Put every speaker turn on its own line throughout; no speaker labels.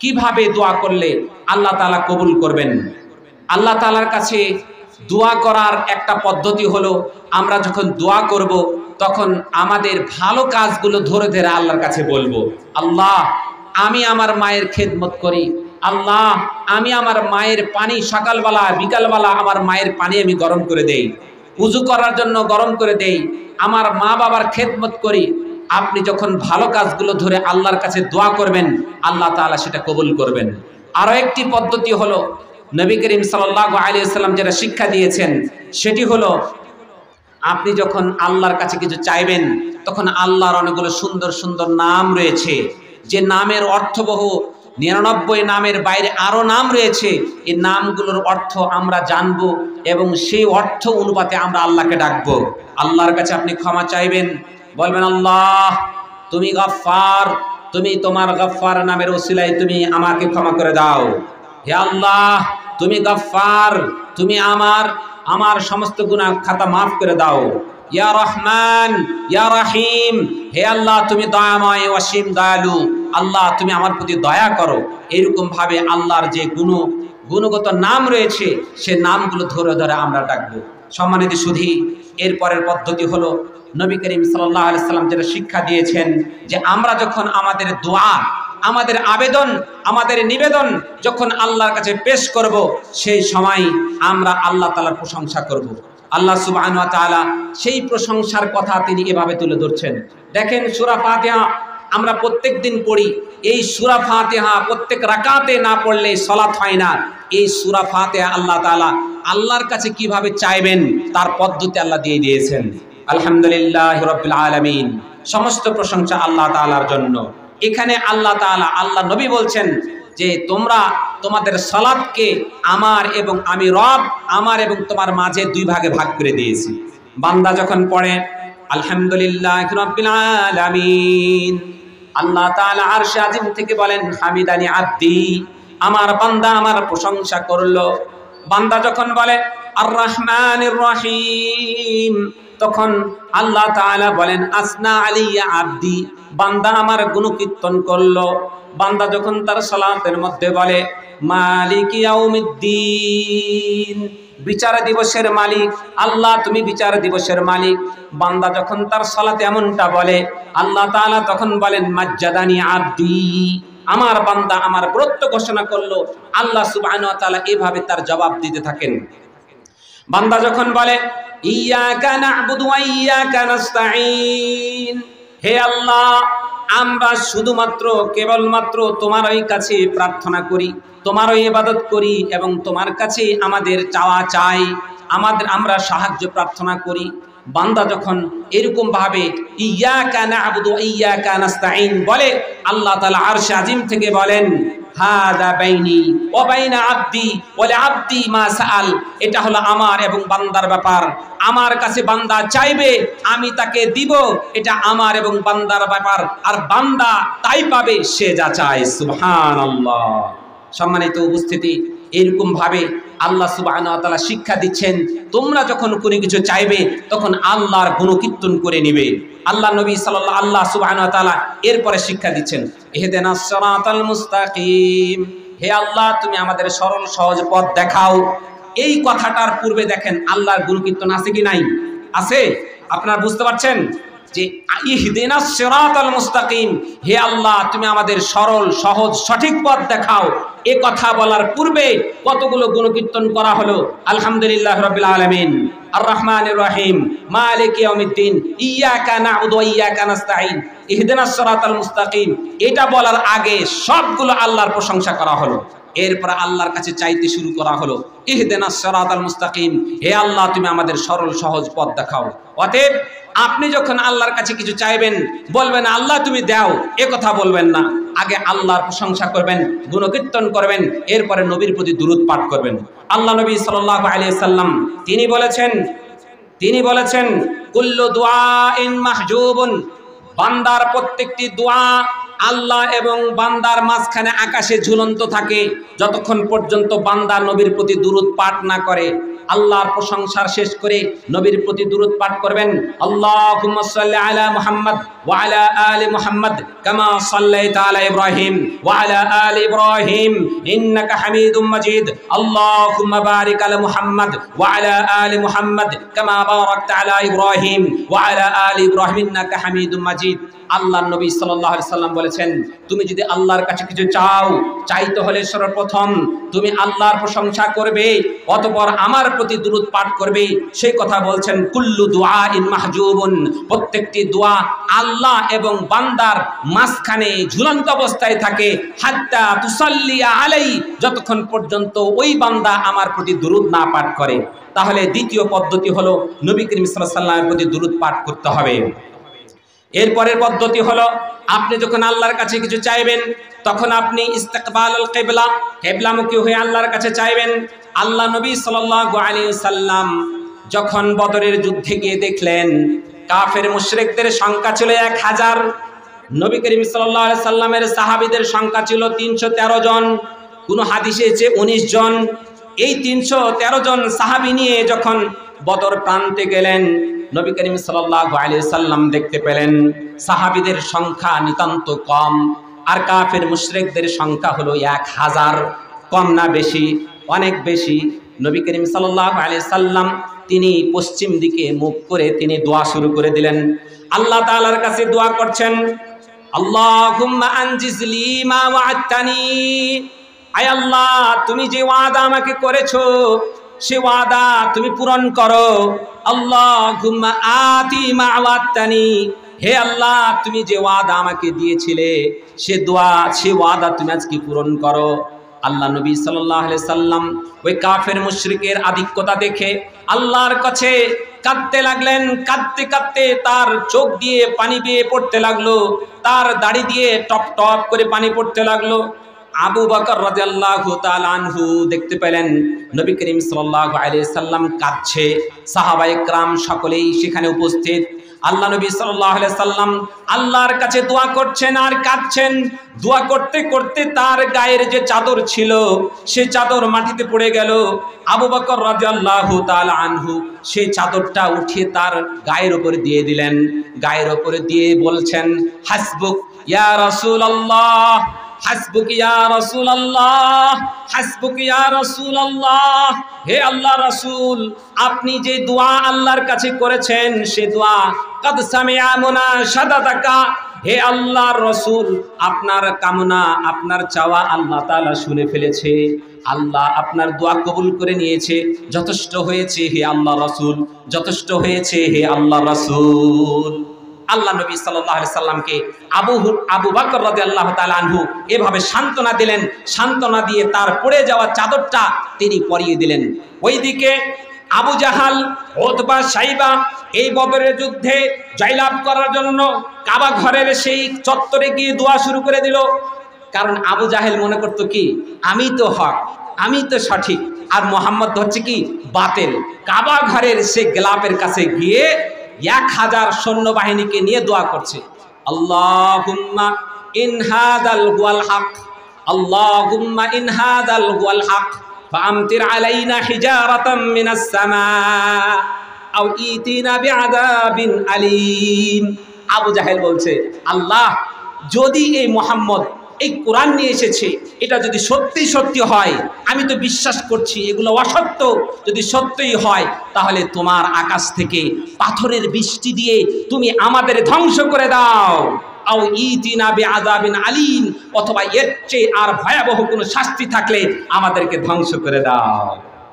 কিভাবে দোয়া করলে আল্লাহ তাআলা কবুল করবেন। আল্লাহ তাআলার কাছে দোয়া করার একটা পদ্ধতি হলো, আমরা যখন দোয়া করব তখন আমাদের ভালো কাজগুলো ধরে ধরে আল্লাহর কাছে বলবো। আল্লাহ, আমি আমার মায়ের খেদমত করি। আল্লাহ, আমি আমার মায়ের পানি সকালবেলা বিকালবেলা আমার মায়ের পানি আমি গরম করে দেই, উযু করার জন্য গরম করে দেই, আমার মা বাবার খেদমত করি। আপনি যখন ভালো কাজগুলো ধরে আল্লাহর কাছে দোয়া করবেন, আল্লাহ তাআলা সেটা কবুল করবেন। আরো একটি পদ্ধতি হলো, নবী করিম সাল্লাল্লাহু আলাইহি ওয়াসাল্লাম যেটা শিক্ষা দিয়েছেন সেটি হলো, আপনি যখন আল্লাহর কাছে কিছু চাইবেন তখন আল্লাহর অনেকগুলো সুন্দর সুন্দর নাম রয়েছে, যে নামের অর্থবহ 99 নামের বাইরে আরো নাম রয়েছে। এই নামগুলোর অর্থ আমরা জানবো এবং সেই অর্থ অনুপাতে আমরা আল্লাহকে ডাকবো। আল্লাহর কাছে আপনি ক্ষমা চাইবেন, বলবেন আল্লাহ তুমি গফফার, তুমি তোমার গফফার নামের ওসিলায় তুমি আমাকে ক্ষমা করে দাও। হে আল্লাহ তুমি গফফার, তুমি আমার সমস্ত গুনাহ খাতা মাফ করে দাও। ইয়া রহমান ইয়া রহিম, হে আল্লাহ তুমি দয়াময় অসীম দয়ালু, আল্লাহ তুমি আমার প্রতি দয়া করো। এরকম ভাবে আল্লাহর যে গুণগত নাম রয়েছে সে নামগুলো ধরে ধরে আমরা ডাকবো। সম্মানিত সুধী, এরপরের পদ্ধতি হলো, নবী করিম সাল্লাল্লাহু আলাইহি সাল্লাম যেটা শিক্ষা দিয়েছেন, যে আমরা যখন আমাদের দোয়া, আমাদের আবেদন, আমাদের নিবেদন যখন আল্লাহর কাছে পেশ করব, সেই সময় আমরা আল্লাহ তাআলার প্রশংসা করব। আল্লাহ সুবহানাহু ওয়া তাআলা সেই প্রশংসার কথা তিনি এভাবে তুলে ধরছেন। দেখেন, সূরা ফাতিহা আমরা প্রত্যেকদিন পড়ি। এই সূরা ফাতিহা প্রত্যেক রাকাতে না পড়লে সালাত হয় না। এই সূরা ফাতিহা আল্লাহ তাআলা আল্লাহর কাছে কিভাবে চাইবেন তার পদ্ধতি আল্লাহ দিয়ে দিয়েছেন। আলহামদুলিল্লাহি রাব্বিল আলামিন, সমস্ত প্রশংসা আল্লাহ তাআলার জন্য। এখানে আল্লাহ তাআলা, আল্লাহ নবী বলছেন যে তোমরা তোমাদের সালাতকে আমার এবং আমি রব, আমার এবং তোমার মাঝে দুই ভাগে ভাগ করে দিয়েছি। বান্দা যখন পড়ে আলহামদুলিল্লাহি রাব্বিল আলামিন, আল্লাহ তাআলা আরশে আজিম থেকে বলেন হামিদানি আব্দি, আমার বান্দা আমার প্রশংসা করলো। বান্দা যখন বলে আর রহমানির রহিম, তখন আল্লাহ তাআলা বলেন আসনা আলাইয়া আব্দি, বান্দা আমার গুণকীর্তন করলো। বান্দা যখন তার সালাতের মধ্যে বলে মালিক ইয়াউমিদ্দিন, বিচার দিবসের মালিক আল্লাহ তুমি বিচার দিবসের মালিক, বান্দা যখন তার সালাতে এমনটা বলে, আল্লাহ তাআলা তখন বলেন মাজ্জাদানি আব্দি, আমার বান্দা আমার ব্রত ঘোষণা করলো। আল্লাহ সুবহানাহু ওয়া তাআলা এভাবে তার জবাব দিতে থাকেন। বান্দা যখন বলে ইয়াকা না'বুদু ওয়া ইয়াকা নাস্তাঈন, হে আল্লাহ আমরা শুধুমাত্র কেবলমাত্র তোমারই কাছে প্রার্থনা করি, তোমারই ইবাদত করি এবং তোমার কাছে আমাদের চাওয়া চাই, আমরা সাহায্য প্রার্থনা করি। বান্দা যখন এরকম ভাবে ইয়াকা না'বুদু ওয়া ইয়াকা নাস্তাঈন বলে, আল্লাহ তাআলা আরশে আজিম থেকে বলেন হাদা বাইনি ওয়া বাইনা আব্দি ওয়া লিআব্দি মা সাআল, এটা হলো আমার এবং বান্দার ব্যাপার। আমার কাছে বান্দা চাইবে, আমি তাকে দিব, এটা আমার এবং বান্দার ব্যাপার। আর বান্দা তাই পাবে সে যা চায়। সুবহানাল্লাহ। সম্মানিত উপস্থিতি, এরকম ভাবে আল্লাহ সুবহানাহু ওয়া তাআলা শিক্ষা দিচ্ছেন, তোমরা যখন কোনো কিছু চাইবে তখন আল্লাহর গুণকীর্তন করে নিবে। আল্লাহ নবী সাল্লাল্লাহু আল্লাহ সুবহানাহু ওয়া তাআলা এরপরে শিক্ষা দিচ্ছেন ইহদিনাস সিরাতাল মুস্তাকিম, হে আল্লাহ তুমি আমাদের সরল সহজ পথ দেখাও। এই কথাটার পূর্বে দেখেন আল্লাহর গুণকীর্তন আছে কি নাই? আছে। আপনারা বুঝতে পারছেন যে ইহদিনাস সিরাতাল মুস্তাকিম, হে আল্লাহ তুমি আমাদের সরল সহজ সঠিক পথ দেখাও। এ কথা বলার পূর্বে কতগুলো গুণকীর্তন করা হলো। আলহামদুলিল্লাহি রাব্বিল আলামিন, আর রহমানির রহিম, মালিক ইয়াউমিদ্দিন, ইয়াকা না'বুদু ওয়া ইয়াকা নাস্তাঈন, ইহদিনাস সিরাতাল মুস্তাকিম। এটা বলার আগে সবগুলো আল্লাহর প্রশংসা করা হলো। এরপর আল্লাহর কাছে চাইতে শুরু করা হলো ইহদিনাস সিরাতাল মুস্তাকিম, হে আল্লাহ তুমি আমাদের সরল সহজ পথ দেখাও। অতএব আপনি যখন আল্লাহর কাছে কিছু চাইবেন, বলবেন আল্লাহ তুমি দাও, এ কথা বলবেন না। আগে আল্লাহর প্রশংসা করবেন, গুণকীর্তন করবেন, এরপরে নবীর প্রতি দুরূদ পাঠ করবেন। আল্লাহ নবী সাল্লাল্লাহু আলাইহি সাল্লাম তিনি বলেছেন কুল্লু দুআইন মাহজুবুন, বান্দার প্রত্যেকটি দোয়া আল্লাহ এবং বান্দার মাঝখানে আকাশে ঝুলন্ত থাকে যতক্ষণ পর্যন্ত বান্দা নবীর প্রতি দুরূদ পাঠ না করে। আল্লাহর প্রশংসার শেষ করে নবীর প্রতি দুরূদ পাঠ করবেন। আল্লাহুম্মা সাল্লি আলা মুহাম্মদ ওয়া আলা আলি মুহাম্মদ কামা সাল্লাইতা আলা ইব্রাহিম ওয়া আলা আলি ইব্রাহিম ইন্নাকা হামিদুম মাজিদ। আল্লাহুম্মা বারিক আলা মুহাম্মদ ওয়া আলা আলি মুহাম্মদ কামা বারাকতা আলা ইব্রাহিম ওয়া আলা আলি ইব্রাহিম ইন্নাকা হামিদুম মাজিদ। আল্লাহর নবী সাল্লাল্লাহু আলাইহি সাল্লাম বলেছেন, তুমি যদি আল্লাহর কাছে কিছু চাও, চাইতে হলে সর্বপ্রথম তুমি আল্লাহর প্রশংসা করবে, অতঃপর আমার প্রতি দুরূদ পাঠ করবে। সেই কথা বলছেন, কুল্লু দুআইন মাহজুবুন, প্রত্যেকটি দোয়া আল্লাহ এবং বান্দার মাঝখানে ঝুলন্ত অবস্থায় থাকে, হাত্তা তুসাল্লি আলাই, যতক্ষণ পর্যন্ত ওই বান্দা আমার প্রতি দুরূদ না পাঠ করে। তাহলে দ্বিতীয় পদ্ধতি হলো নবী করিম সাল্লাল্লাহু আলাইহি ওয়াসাল্লামের প্রতি দুরূদ পাঠ করতে হবে। এরপরের পদ্ধতি হলো, আপনি যখন আল্লাহর কাছে কিছু চাইবেন তখন আপনি ইস্তিকবালুল কিবলা, কিবলামুখী হয়ে আল্লাহর কাছে চাইবেন। আল্লাহ নবী সাল্লাল্লাহু আলাইহি ওয়াসাল্লাম যখন বদরের যুদ্ধে গিয়ে দেখলেন কাফের মুশরিকদের সংখ্যা ছিল 1000, নবী করিম সাল্লাল্লাহু আলাইহি সাল্লামের সাহাবীদের সংখ্যা ছিল 313 জন, কোন হাদিসে এসেছে 19 জন। এই 313 জন সাহাবী নিয়ে যখন বদর প্রান্তে গেলেন, নবী করিম সাল্লাল্লাহু আলাইহি সাল্লাম দেখতে পেলেন সাহাবীদের সংখ্যা নিতান্ত কম, আর কাফের মুশরিকদের সংখ্যা হলো 1000। কম না বেশি? অনেক বেশি। নবী করিম সাল্লাল্লাহু আলাইহি সাল্লাম তিনি পশ্চিম দিকে মুখ করে তিনি দোয়া শুরু করে দিলেন। আল্লাহ তাআলার কাছে দোয়া করছেন, আল্লাহুম্মা আনজিজলি মা ওয়া'আদতানি, আয় আল্লাহ তুমি যে ওয়াদা আমাকে করেছো সে ওয়াদা তুমি পূরণ করো। আল্লাহুম্মা আতি মা ওয়া'আদতানি, হে আল্লাহ তুমি যে ওয়াদা আমাকে দিয়েছিলে সে ওয়াদা তুমি আজকে পূরণ করো। আল্লাহ নবী সাল্লাল্লাহু আলাইহি সাল্লাম ওই কাফের মুশরিকের আধিক্যতা দেখে আল্লাহর কাছে কাঁদতে লাগলেন। কাঁদতে কাঁদতে তার চোখ দিয়ে পানি বেয়ে পড়তে লাগলো, তার দাড়ি দিয়ে টপ টপ করে পানি পড়তে লাগলো। আবু বকর রাদিয়াল্লাহু তাআলা আনহু দেখতে পেলেন নবী করিম সাল্লাল্লাহু আলাইহি সাল্লাম কাঁদছে, সাহাবায়ে কেরাম সকলেই সেখানে উপস্থিত। আল্লাহ নবী সাল্লাল্লাহু আলাইহি সাল্লাম আল্লাহর কাছে দোয়া করছেন আর কাঁদছেন। দোয়া করতে করতে তার গায়ের যে চাদর ছিল সে চাদর মাটিতে পড়ে গেল। আবু বকর রাদিয়াল্লাহু তাআলা আনহু সেই চাদরটা উঠিয়ে তার গায়ের উপরে দিয়ে দিলেন। গায়ের উপরে দিয়ে বলছেন, হাসবুক ইয়া রাসূলুল্লাহ, হাসবুক ইয়া রাসূলুল্লাহ, হাসবুক ইয়া রাসূলুল্লাহ। হে আল্লাহ রাসূল, আপনি যে দোয়া আল্লাহর কাছে করেছেন সে দোয়া কাদ সামিআ মুনাশাদাতাকা, হে আল্লাহর রাসূল আপনার কামনা আপনার চাওয়া আল্লাহ তাআলা শুনে ফেলেছে, আল্লাহ আপনার দোয়া কবুল করে নিয়েছে। যথেষ্ট হয়েছে হে আল্লাহ রাসূল, যথেষ্ট হয়েছে হে আল্লাহ রাসূল। আল্লাহ নবী সাল্লাল্লাহু আলাইহি সাল্লামকে আবু বকর রাদিয়াল্লাহু তাআলা আনহু এভাবে সান্ত্বনা দিলেন। সান্ত্বনা দিয়ে তার পড়ে যাওয়া চাদরটা তিনি পরিয়ে দিলেন। ওইদিকে আবু জাহাল, উতবা, সাইবা এই বদরের যুদ্ধে জয়লাভ করার জন্য কাবা ঘরের সেই চত্বরে গিয়ে দোয়া শুরু করে দিল। কারণ আবু জাহেল মনে করতো কি, আমি তো হক, আমি তো সঠিক, আর মুহাম্মদ হচ্ছে কি বাতিল। কাবা ঘরের সেই গেলাপের কাছে গিয়ে 1000 সৈন্যবাহিনীকে নিয়ে দোয়া করছে, আল্লাহুম্মা ইন হাদাল হুয়াল হক, আল্লাহুম্মা ইন হাদাল হুয়াল হক ফাআমতির আলাইনা হিজারাতাম মিনাস সামা আও ইতিনা বিআযাবিন আলীম। আবু জাহেল বলছে, আল্লাহ যদি এই মুহাম্মদ এই কোরআন নিয়ে এসেছে এটা যদি সত্যি সত্যি হয়, আমি তো বিশ্বাস করছি এগুলো অসত্য, যদি সত্যই হয় তাহলে তোমার আকাশ থেকে পাথরের বৃষ্টি দিয়ে তুমি আমাদের ধ্বংস করে দাও, আও ইতিনা বিআযাবিন আলীম, অথবা এর চেয়ে আর ভয়াবহ কোনো শাস্তি থাকলে আমাদেরকে ধ্বংস করে দাও।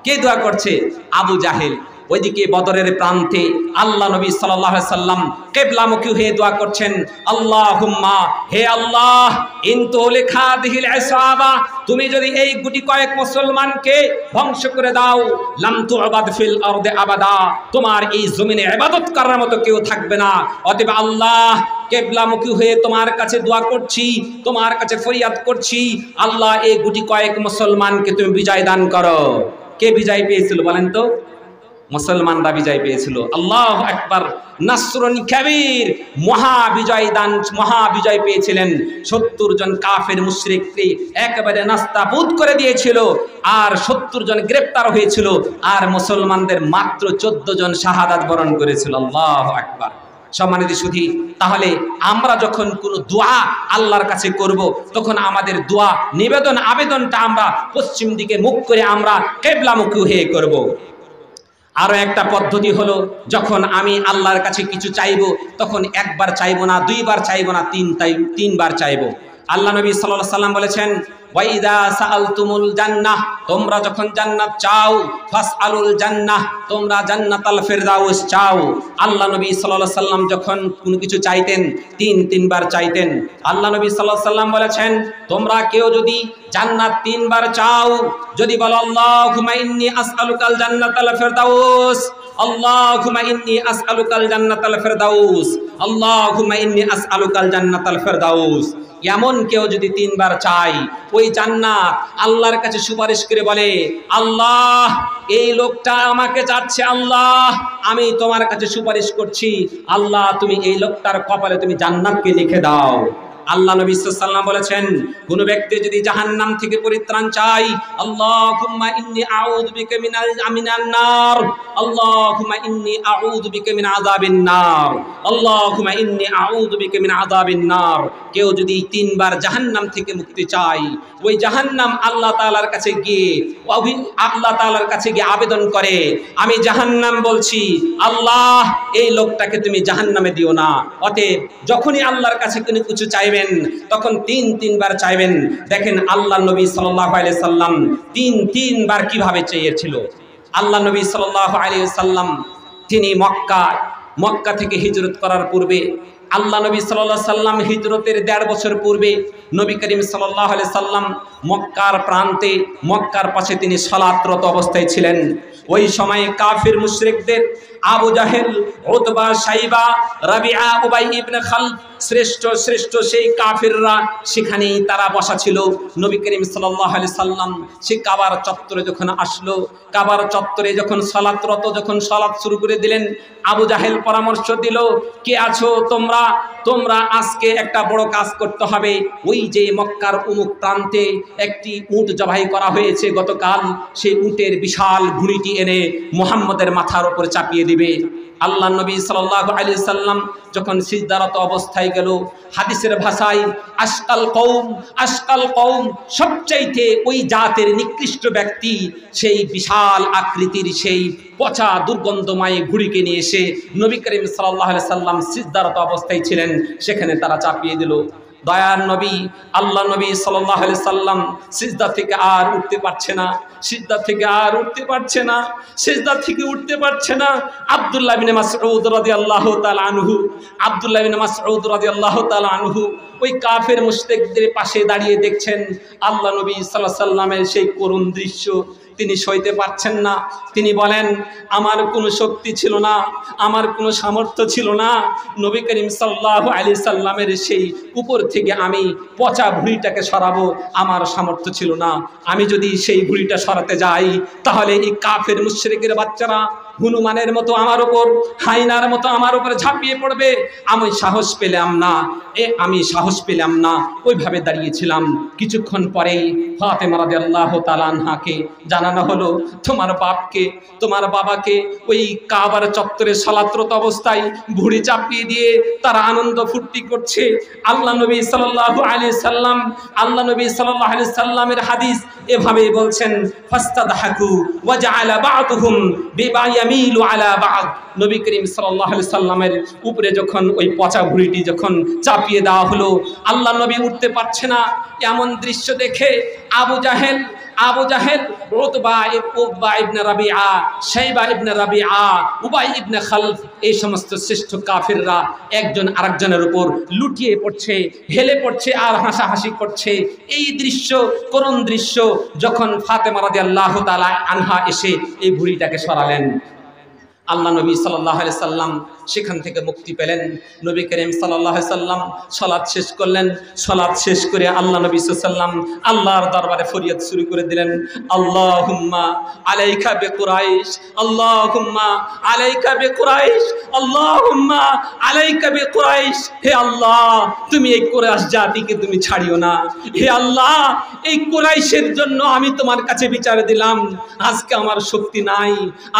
কে দোয়া করছে? আবু জাহেল। ওইদিকে বদরের প্রান্তে আল্লাহ নবী সাল্লাল্লাহু আলাইহি সাল্লাম কিবলামুখী হয়ে দোয়া করছেন, আল্লাহুম্মা, হে আল্লাহ, ইনতু লিখাদিহিল ইসাবা, তুমি যদি এই গুটি কয়েক মুসলমানকে ধ্বংস করে দাও, লাম তুবাদ ফিল আরদি আবাদা, তোমার এই জমিনে ইবাদত করার মতো কেউ থাকবে না। অতএব আল্লাহ, কিবলামুখী হয়ে তোমার কাছে দোয়া করছি, তোমার কাছে ফরিয়াদ করছি, আল্লাহ এই গুটি কয়েক মুসলমানকে তুমি বিজয় দান করো। কে বিজয় পেয়েছিল বলেন তো? মুসলমানরা বিজয় পেয়েছিল। আল্লাহু আকবার, নাসরুন কাবীর, মহাবিজয় পেয়েছিলেন। 70 জন কাফের মুশরিককে একেবারে নাস্তাবুদ করে দিয়েছিল, আর 70 জন গ্রেফতার হয়েছিল, আর মুসলমানদের মাত্র 14 জন শাহাদাত বরণ করেছিল। আল্লাহু আকবার। সম্মানিত সুধী, তাহলে আমরা যখন কোনো দোয়া আল্লাহর কাছে করব, তখন আমাদের দোয়া নিবেদন আবেদনটা আমরা পশ্চিম দিকে মুখ করে আমরা কিবলামুখী হয়ে করব। আরো একটা পদ্ধতি হলো, যখন আমি আল্লাহর কাছে কিছু চাইবো, তখন একবার চাইবো না, দুইবার চাইবো না, তিনবার চাইবো। আল্লাহ নবী সাল্লাল্লাহু আলাইহি সাল্লাম বলেছেন, ওয়াইদা সাআলতুমুল জান্নাহ, তোমরা যখন জান্নাত চাও, ফাসআলুল জান্নাহ, তোমরা জান্নাতুল ফিরদাউস চাও। আল্লাহ নবী সাল্লাল্লাহু আলাইহি সাল্লাম যখন কোনো কিছু চাইতেন, তিনবার চাইতেন। আল্লাহ নবী সাল্লাল্লাহু আলাইহি সাল্লাম বলেছেন, তোমরা কেউ যদি জান্নাত 3 বার চাও, যদি বলো আল্লাহুম্মা ইন্নী আসআলুকাল জান্নাতাল ফিরদাউস, আল্লাহুম্মা ইন্নী আসআলুকাল জান্নাতাল ফিরদাউস, আল্লাহুম্মা ইন্নী আসআলুকাল জান্নাতাল ফিরদাউস, এমন কেউ যদি 3 বার চাই, ওই জান্নাত আল্লাহর কাছে সুপারিশ করে বলে, আল্লাহ এই লোকটা আমাকে চাচ্ছে, আল্লাহ আমি তোমার কাছে সুপারিশ করছি, আল্লাহ তুমি এই লোকটার কপালে তুমি জান্নাতকে লিখে দাও। আল্লাহ নবী সাল্লাল্লাহু আলাইহি ওয়াসাল্লাম বলেছেন, কোন ব্যক্তি যদি জাহান্নাম থেকে পরিত্রাণ চাই, আল্লাহুম্মা ইন্নী আউযু বিকা মিনান নার, আল্লাহুম্মা ইন্নী আউযু বিকা মিন আযাবিন নার, আল্লাহুম্মা ইন্নী আউযু বিকা মিন আযাবিন নার। কেউ যদি 3 বার জাহান্নাম থেকে মুক্তি চাই, ওই জাহান্নাম আল্লাহ তাআলার কাছে গিয়ে আবেদন করে, আমি জাহান্নাম বলছি, আল্লাহ এই লোকটাকে তুমি জাহান্নামে দিও না। অতএব যখনই আল্লাহর কাছে কোনো কিছু চাইবেন, তখন 3 বার চাইবেন। দেখেন আল্লাহ নবী সাল্লাল্লাহু আলাইহি সাল্লাম 3 বার কিভাবে চেয়েছিল। আল্লাহ নবী সাল্লাল্লাহু আলাইহি সাল্লাম তিনি মক্কা থেকে হিজরত করার পূর্বে, আল্লাহ নবী সাল্লাল্লাহু আলাইহি সাল্লাম হিজরতের 1.5 বছর পূর্বে নবী করিম সাল্লাল্লাহু আলাইহি সাল্লাম মক্কার প্রান্তে, মক্কার পাশে তিনি সালাতরত অবস্থায় ছিলেন। ওই সময়ে কাফির মুশরিকদের আবু জাহেল, উতবা, শাইবা, রাবিআ, উবাই ইবনে খালদ, শ্রেষ্ঠ সেই কাফিররা সেখানেই তারা বসা ছিল। নবী করিম সাল্লাল্লাহু আলাইহি সাল্লাম সে কাবার চত্বরে যখন আসলো, কাবার চত্বরে যখন সালাত শুরু করে দিলেন, আবু জাহেল পরামর্শ দিল, কে আছো তোমরা আজকে একটা বড় কাজ করতে হবে। ওই যে মক্কার উমুক প্রান্তে একটি উট জবাই করা হয়েছে গতকাল, সেই উটের বিশাল ভুঁড়িটি এনে মুহাম্মদের মাথার উপর চাপিয়ে দিবে। আল্লাহ নবী সাল্লাল্লাহু আলাইহি সাল্লাম যখন সিজদারত অবস্থায় গেল, হাদিসের ভাষায় আশকাল কওম, সবচাইতে ওই জাতের নিকৃষ্ট ব্যক্তি, সেই বিশাল আকৃতির সেই পচা দুর্গন্ধময় ঘুড়িকে নিয়ে এসে নবী করিম সাল্লাল্লাহু আলাইহি সাল্লাম সিজদারত অবস্থায় ছিলেন, সেখানে তারা চাপিয়ে দিল। দয়ার নবী আল্লাহ নবী সাল্লাল্লাহু আলাইহি সাল্লাম সিজদা থেকে আর উঠতে পারছে না। আব্দুল্লাহ ইবনে মাসউদ রাদিয়াল্লাহু তাআলা আনহু ওই কাফের মুশরিকদের পাশে দাঁড়িয়ে দেখছেন আল্লাহ নবী সাল্লাল্লাহু আলাইহি সাল্লামের সেই করুণ দৃশ্য। তিনি সইতে পারছেন না। তিনি বলেন, আমার কোনো শক্তি ছিল না, আমার কোনো সামর্থ্য ছিল না, নবী করিম সাল্লাল্লাহু আলাইহি সাল্লামের সেই উপর থেকে আমি পচা ভুঁড়িটাকে সরাবো, আমার সামর্থ্য ছিল না। আমি যদি সেই ভুঁড়িটা সরাতে যাই, তাহলে এই কাফের মুশরিকের বাচ্চারা হনুমানের মতো আমার উপর, হায়নার মতো আমার উপর ঝাঁপিয়ে পড়বে। আমি সাহস পেলাম না, ওইভাবে দাঁড়িয়েছিলাম। কিছুক্ষণ পরেই ফাতেমা রাদিয়াল্লাহু তাআলা আনহাকে জানানো হলো, তোমার বাবাকে ওই কাবার চত্বরে সালাতরত অবস্থায় ভুঁড়ি চাপিয়ে দিয়ে তারা আনন্দ ফুর্তি করছে। আল্লাহ নবী সাল্লাল্লাহু আলাইহি সাল্লামের হাদিস এভাবেই বলছেন, ফাস্তাদহাকু ওয়া জাআলা বা'দুহুম বিবায়ামিলু আলা বা'দ। নবী করিম সাল্লাল্লাহু আলাইহি সাল্লামের উপরে যখন ওই পচা ভুঁড়িটি যখন চাপিয়ে দেওয়া হলো, আল্লাহ নবী উঠতে পারছে না। এমন দৃশ্য দেখে আবু জাহেল, উতবা ইবনে রাবিআ, শাইবা ইবনে রাবিআ, উবাই ইবনে খালদ, এই সমস্ত শ্রেষ্ঠ কাফিররা একজন আরেকজনের উপর লুটিয়ে পড়ছে, হেলে পড়ছে আর হাসাহাসি করছে। এই দৃশ্য, করুণ দৃশ্য, যখন ফাতেমা রাদিয়াল্লাহু তাআলা আনহা এসে এই ভুঁড়িটাকে সরালেন, আল্লাহ নবী সাল্লাল্লাহু আলাইহি সাল্লাম সেখান থেকে মুক্তি পেলেন। নবী করিম সাল্লাল্লাহু আলাইহি সাল্লাম সালাত শেষ করলেন। সালাত শেষ করে আল্লাহ নবী সাল্লাল্লাহু আলাইহি সাল্লাম আল্লাহর দরবারে ফরিয়াদ শুরু করে দিলেন, আল্লাহুম্মা আলাইকা বিকুরাইশ, আল্লাহুম্মা আলাইকা বিকুরাইশ, আল্লাহুম্মা আলাইকা বিকুরাইশ। হে আল্লাহ, তুমি এই কুরাইশ জাতিকে তুমি ছাড়িও না। হে আল্লাহ, এই কুরাইশের জন্য আমি তোমার কাছে বিচার দিলাম। আজকে আমার শক্তি নাই,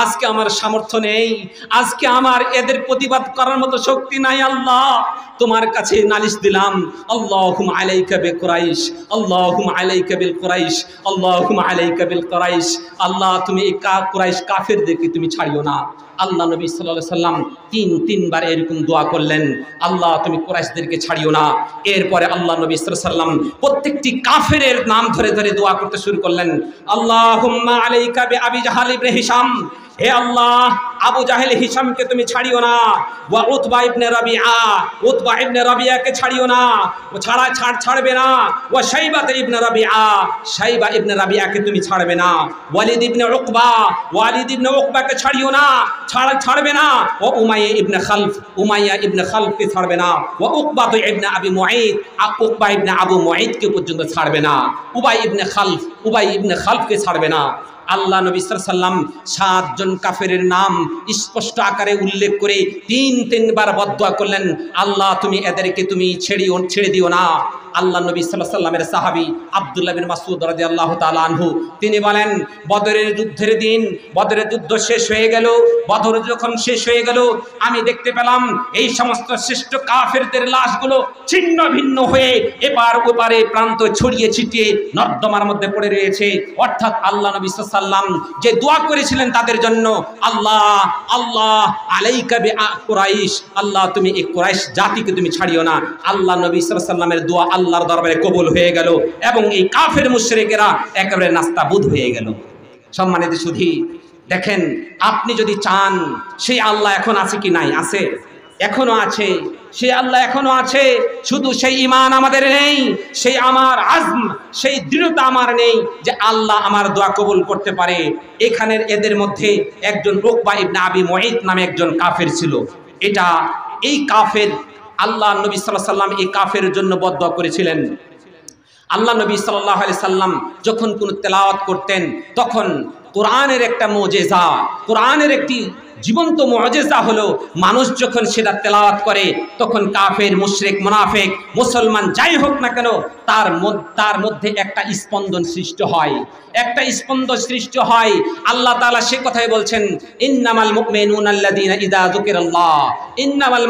আজকে আমার সামর্থ্য নেই, আজকে আমার এদের প্রতিবাদ করার মতো শক্তি নাই। আল্লাহ, তোমার কাছে নালিশ দিলাম, আল্লাহুম্মা আলাইকা বিকুরাইশ, আল্লাহুম্মা আলাইকা বিল কুরাইশ, আল্লাহুম্মা আলাইকা বিল কুরাইশ। আল্লাহ, তুমি এই কুরাইশ কাফেরদেরকে তুমি ছাড়িও না। আল্লাহ নবী সাল্লাল্লাহু আলাইহি সাল্লাম তিনবার এরকম দোয়া করলেন, আল্লাহ তুমি কুরাইশদেরকে ছাড়িও না। এরপরে আল্লাহ নবী সাল্লাল্লাহু আলাইহি সাল্লাম প্রত্যেকটি কাফেরের নাম ধরে ধরে দোয়া করতে শুরু করলেন। আল্লাহুম্মা আলাইকা বিআবি জাহাল ইবনে হিশাম, হে আল্লাহ, আবু জাহেল হিশামকে তুমি ছাড়িও না। ওয়া উতবা ইবনে রাবিআ, উতবা ইবনে রাবিআকে ছাড়িও না, ও ছাড়বে না। ওয়া শাইবা ইবনে রাবিআ, শাইবা ইবনে রাবিআকে তুমি ছাড়বে না। ওয়ালিদ ইবনে উকবা, ওয়ালিদ ইবনে উকবাকে ছাড়িও না, ছাড়বে না। ও উমাইয়া ইবনে খালফ, উমাইয়া ইবনে খালফকে ছাড়বে না। ওয়া উকবা ইবনে আবি মুঈদ, উকবা ইবনে আবু মুঈদকে পর্যন্ত ছাড়বে না। উবাই ইবনে খালফকে ছাড়বে না। আল্লাহ নবী সাল্লাল্লাহু আলাইহি সাল্লাম 7 জন কাফেরের নাম স্পষ্ট আকারে উল্লেখ করে তিনবার বদদুয়া করলেন, আল্লাহ তুমি এদেরকে তুমি ছেড়ে দিও না। আল্লাহ নবী সাল্লাল্লাহু আলাইহি সাল্লামের সাহাবী আব্দুল্লাহ বিন মাসউদ রাদিয়াল্লাহু তাআলা আনহু তিনি বলেন, বদরের যুদ্ধের দিন, বদরের যুদ্ধ শেষ হয়ে গেল। বদর যখন শেষ হয়ে গেল, আমি দেখতে পেলাম এই সমস্ত শ্রেষ্ঠ কাফেরদের লাশগুলো ছিন্ন ভিন্ন হয়ে এপার ওপারে প্রান্ত ছড়িয়ে ছিটিয়ে নর্দমার মধ্যে পড়ে রয়েছে। অর্থাৎ আল্লাহ নবী সাল্লাল্লাহু আলাইহি সাল্লাম যে দোয়া করেছিলেন তাদের জন্য, আল্লাহ আল্লাহ আলাইকা বিকুরাইশ, আল্লাহ তুমি এই কুরাইশ জাতিকে তুমি ছাড়িও না। আল্লাহ নবী সাল্লাল্লাহু আলাইহি সাল্লামের দোয়া আল্লাহর দরবারে কবুল হয়ে গেল এবং এই কাফের মুশরিকেরা একেবারে নাস্তাবুদ হয়ে গেল। সম্মানিত সুধী, দেখেন, আপনি যদি চান, সেই আল্লাহ এখন আছে কি নাই? আছে, এখনো আছে। সেই আল্লাহ এখনো আছে, শুধু সেই ঈমান আমাদের নেই, সেই আমার আজম, সেই দৃঢ়তা আমার নেই যে আল্লাহ আমার দোয়া কবুল করতে পারে। এখানের এদের মধ্যে একজন উকবা ইবনে আবি মুঈত নামে একজন কাফের ছিল। এই কাফের আল্লাহ নবী সাল্লাল্লাহু আলাইহি সাল্লাম এই কাফের জন্য বদদুয়া করেছিলেন। আল্লাহ নবী সাল্লাল্লাহু আলাইহি সাল্লাম যখন কোন তেলাওয়াত করতেন, তখন কোরআনের একটা মুজিজা, কোরআনের একটি জীবন্ত মুজিজা হলো, মানুষ যখন সেটা তেলাওয়াত করে তখন কাফের, মুশরিক, মুনাফিক, মুসলমান যাই হোক না কেন, তার মধ্যে একটা স্পন্দন সৃষ্টি হয়, একটা স্পন্দন সৃষ্টি হয়। আল্লাহ তাআলা সে কথাই বলছেন, ইন্নামাল মুমিনুনা আল্লাযীনা ইযা যুকিরাল্লাহ, ইন্নামাল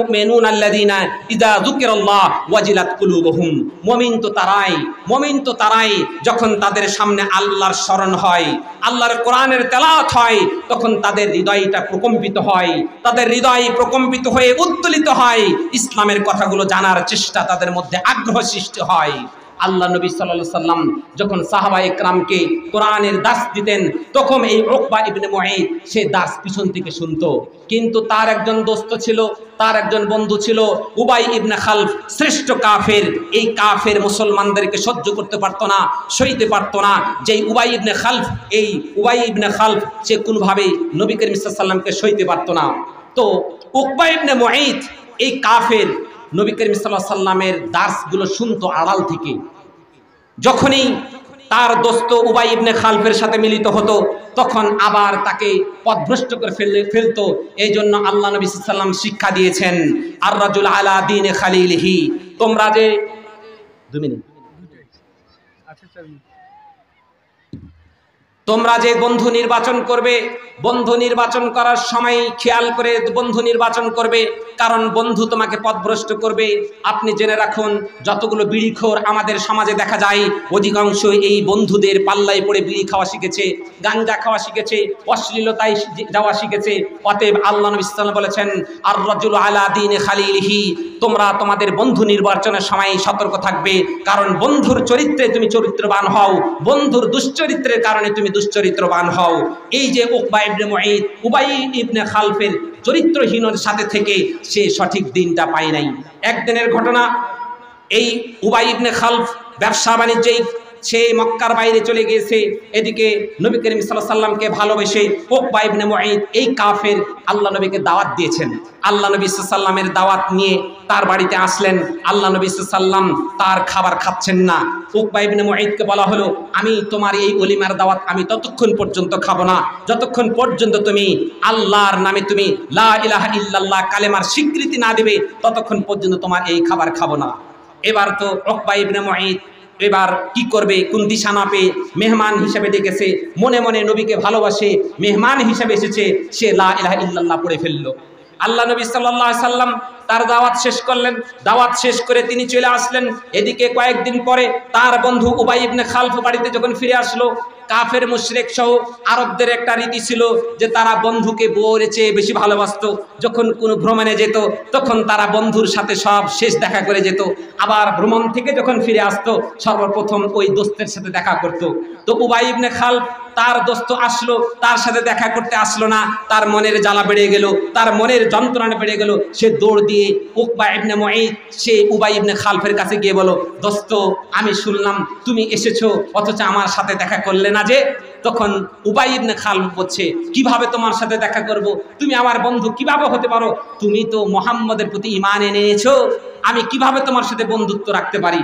মুমিনুনা আল্লাযীনা ইযা যুকিরাল্লাহ ওয়াজিলাত কুলুবুহুম। মুমিন তো তারাই যখন তাদের সামনে আল্লাহর স্মরণ হয়, আল্লাহর কোরআনের তেলাওয়াত হয়, তখন তাদের হৃদয়টা প্রকম্পিত হয়, তাদের হৃদয় প্রকম্পিত হয়ে উত্তোলিত হয়, ইসলামের কথাগুলো জানার চেষ্টা তাদের মধ্যে আগ্রহ সৃষ্টি হয়। আল্লাহ নবী সাল্লাল্লাহু আলাইহি সাল্লাম যখন সাহাবায়ে কেরামকে কোরআনের দাস দিতেন, তখন এই উকবা ইবনে মুঈত সে দাস পিছন থেকে শুনতো। কিন্তু তার একজন দোস্ত ছিল, তার একজন বন্ধু ছিল, উবাই ইবনে খালফ, শ্রেষ্ঠ কাফের। এই কাফের মুসলমানদেরকে সহ্য করতে পারতো না, সইতে পারতো না। যেই উবাই ইবনে খালফ সে কোনোভাবেই নবী করিম সাল্লাল্লাহু আলাইহি সাল্লামকে সইতে পারতো না। তো উকবা ইবনে মুঈত এই কাফের নবী করিম সাল্লাল্লাহু আলাইহি সাল্লামের দাসগুলো শুনতো আড়াল থেকে। যখনই তার দোস্ত উবাই ইবনে খালফের সাথে মিলিত হতো, তখন আবার তাকে পথভ্রষ্ট করে ফেলতো। এই জন্য আল্লাহ নবী সাল্লাল্লাহু আলাইহি সাল্লাম শিক্ষা দিয়েছেন, আর রাজুল আলা দীনে খালিলিহি, তোমরা যে বন্ধু নির্বাচন করবে, বন্ধু নির্বাচন করার সময় খেয়াল করে বন্ধু নির্বাচন করবে, কারণ বন্ধু তোমাকে পথভ্রষ্ট করবে। আপনি জেনে রাখুন, যতগুলো বিড়িখোর আমাদের সমাজে দেখা যায়, অধিকাংশ এই বন্ধুদের পাল্লায় পড়ে বিড়ি খাওয়া শিখেছে, গাঞ্জা খাওয়া শিখেছে, অশ্লীলতায় যাওয়া শিখেছে। অতএব আল্লাহ নবী সাল্লাল্লাহু আলাইহি ওয়াসাল্লাম বলেছেন, আর রাজুলু আলা দীনে খালিলিহি, তোমরা তোমাদের বন্ধু নির্বাচনের সময় সতর্ক থাকবে, কারণ বন্ধুর চরিত্রে তুমি চরিত্রবান হও, বন্ধুর দুশ্চরিত্রের কারণে তুমি দুশ্চরিত্রবান হও। এই যে উকবা ইবনে মুঈত, উবাই ইবনে খালফের চরিত্রহীনের সাথে থেকে সে সঠিক দিনটা পায় নাই। একদিনের ঘটনা, এই উবাই ইবনে খালফ ব্যবসা বাণিজ্যে সে মক্কার বাইরে চলে গিয়েছে। এদিকে নবী করিম সাল্লাল্লাহু আলাইহি সাল্লামকে ভালোবেসে উকবা ইবনে মুঈত এই কাফের আল্লাহ নবীকে দাওয়াত দিয়েছেন। আল্লাহ নবী সাল্লাল্লাহু আলাইহি সাল্লামের দাওয়াত নিয়ে তার বাড়িতে আসলেন। আল্লাহ নবী সাল্লাল্লাহু আলাইহি সাল্লাম তার খাবার খাচ্ছেন না। উকবা ইবনে মুঈতকে বলা হলো, আমি তোমার এই ওলিমার দাওয়াত আমি ততক্ষণ পর্যন্ত খাবো না যতক্ষণ পর্যন্ত তুমি আল্লাহর নামে তুমি লা ইলাহা ইল্লাল্লাহ কালেমার স্বীকৃতি না দিবে, ততক্ষণ পর্যন্ত তোমার এই খাবার খাবো না। এবার তো উকবা ইবনে মুঈত এবার কি করবে, কোন দিশা না পেয়ে মেহমান হিসেবে ডেকেছে, মনে মনে নবীকে ভালোবাসে, মেহমান হিসেবে এসেছে, সে লা ইলাহা ইল্লাল্লাহ পড়ে ফেললো। আল্লাহ নবী সাল্লাল্লাহু আলাইহি সাল্লাম তার দাওয়াত শেষ করলেন। দাওয়াত শেষ করে তিনি চলে আসলেন। এদিকে কয়েকদিন পরে তার বন্ধু উবাই ইবনে খালফ বাড়িতে যখন ফিরে আসলো, কাফের মুশরিক সহ আরবদের একটা রীতি ছিল যে তারা বন্ধুকে বউয়ের চেয়ে বেশি ভালোবাসতো। যখন কোনো ভ্রমণে যেত তখন তারা বন্ধুর সাথে সব শেষ দেখা করে যেত। আবার ভ্রমণ থেকে যখন ফিরে আসতো সর্বপ্রথম ওই দোস্তের সাথে দেখা করত। তো উবাই ইবনে খালফ তার দোস্ত আসলো, তার সাথে দেখা করতে আসলো না। তার মনের জ্বালা বেড়ে গেল, তার মনের যন্ত্রণা বেড়ে গেল। সে দৌড় দিয়ে উকবা ইবনে মুঈত সে উবাই ইবনে খালফের কাছে গিয়ে বলো, দোস্ত আমি শুনলাম তুমি এসেছো অথচ আমার সাথে দেখা করলে না যে। তখন উবাই ইবনে খালফ বলছে, কিভাবে তোমার সাথে দেখা করব? তুমি আমার বন্ধু কিভাবে হতে পারো? তুমি তো মুহাম্মদের প্রতি ঈমান এনেছো, আমি কিভাবে তোমার সাথে বন্ধুত্ব রাখতে পারি?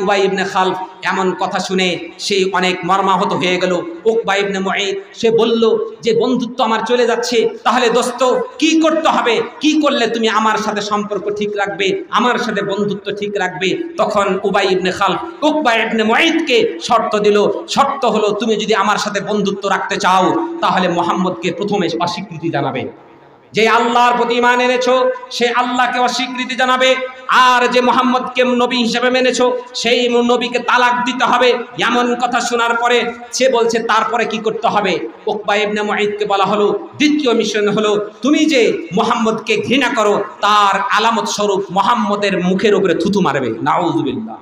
উবাই ইবনে খালফ এমন কথা শুনে সে অনেক মর্মাহত হয়ে গেল। উকবা ইবনে মুঈত সে বলল যে বন্ধুত্ব আমার চলে যাচ্ছে, তাহলে দোস্ত কি করতে হবে, কি করলে তুমি আমার সাথে সম্পর্ক ঠিক রাখবে, আমার সাথে বন্ধুত্ব ঠিক রাখবে? তখন উবাই ইবনে খালফ উকবা ইবনে মুঈতকে শর্ত দিল। শর্ত হলো, তুমি যদি আমার সাথে বন্ধুত্ব রাখতে চাও তাহলে মুহাম্মদকে প্রথমে অস্বীকৃতি জানাবে। যে আল্লাহর প্রতি ঈমান এনেছো সে আল্লাহকে অস্বীকৃতি জানাবে, আর যে মুহাম্মদকে নবী হিসেবে মেনেছো সেই নবীকে তালাক দিতে হবে। এমন কথা শোনার পরে সে বলছে তারপরে কি করতে হবে? উকবা ইবনে মুঈতকে বলা হলো দ্বিতীয় মিশন হলো, তুমি যে মুহাম্মদকে ঘৃণা করো তার আলামত স্বরূপ মুহাম্মদের মুখের উপরে থুতু মারবে। নাউযুবিল্লাহ।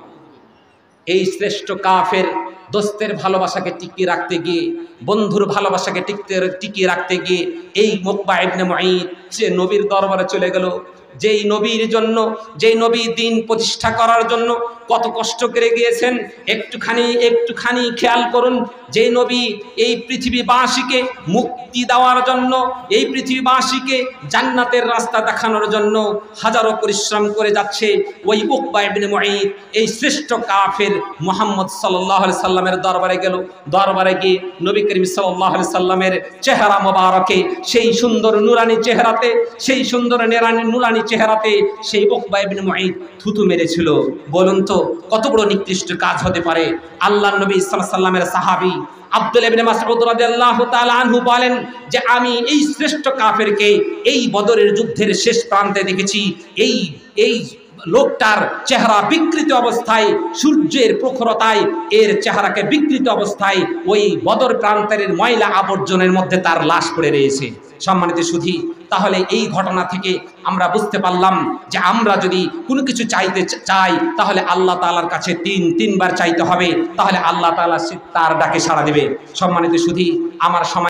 এই শ্রেষ্ঠ কাফের দোস্তের ভালোবাসাকে টিকিয়ে রাখতে গিয়ে, বন্ধুর ভালোবাসাকে টিকিয়ে রাখতে গিয়ে এই উকবা ইবনে মুঈত সে নবীর দরবারে চলে গেল। যেই নবীর জন্য, যেই নবী দিন প্রতিষ্ঠা করার জন্য কত কষ্ট করে গিয়েছেন একটুখানি খেয়াল করুন। যেই নবী এই পৃথিবীবাসীকে মুক্তি দেওয়ার জন্য, এই পৃথিবীবাসীকে জান্নাতের রাস্তা দেখানোর জন্য হাজারো পরিশ্রম করে যাচ্ছে, ওই উকবা ইবনে মুঈত এই শ্রেষ্ঠ কাফের মুহাম্মদ সাল্লাল্লাহু আলাইহি সাল্লামের দরবারে গেল। দরবারে গিয়ে নবী করিম সাল্লাল্লাহু আলাইহি সাল্লামের চেহারা মোবারকে, সেই সুন্দর নূরানি চেহারাতে, সেই সুন্দর নূরানি চেহারাতে সেই উকবা ইবনে মুঈত থুতু মেরেছিল। বলুন তো কত বড় নিকৃষ্ট কাজ হতে পারে? আল্লাহর নবী সাল্লাল্লাহু আলাইহি সাল্লামের সাহাবী আব্দুল্লাহ ইবনে মাসউদ রাদিয়াল্লাহু তাআলা আনহু বলেন যে আমি এই শ্রেষ্ঠ কাফেরকে এই বদরের যুদ্ধের শেষ প্রান্তে দেখেছি। এই লোকটার চেহারা বিকৃত অবস্থায়, সূর্যের প্রখরতায় এর চেহারাকে বিকৃত অবস্থায় ওই বদর প্রান্তের ময়লা আবর্জনের মধ্যে তার লাশ পড়ে রয়েছে। সম্মানিত সুধী, তাহলে এই ঘটনা থেকে আমরা বুঝতে পারলাম যে আমরা যদি কোনো কিছু চাইতে চাই তাহলে আল্লাহ তাআলার কাছে তিনবার চাইতে হবে, তাহলে আল্লাহ তাআলা তার ডাকে সাড়া দেবে। সম্মানিত সুধী, আমার সময়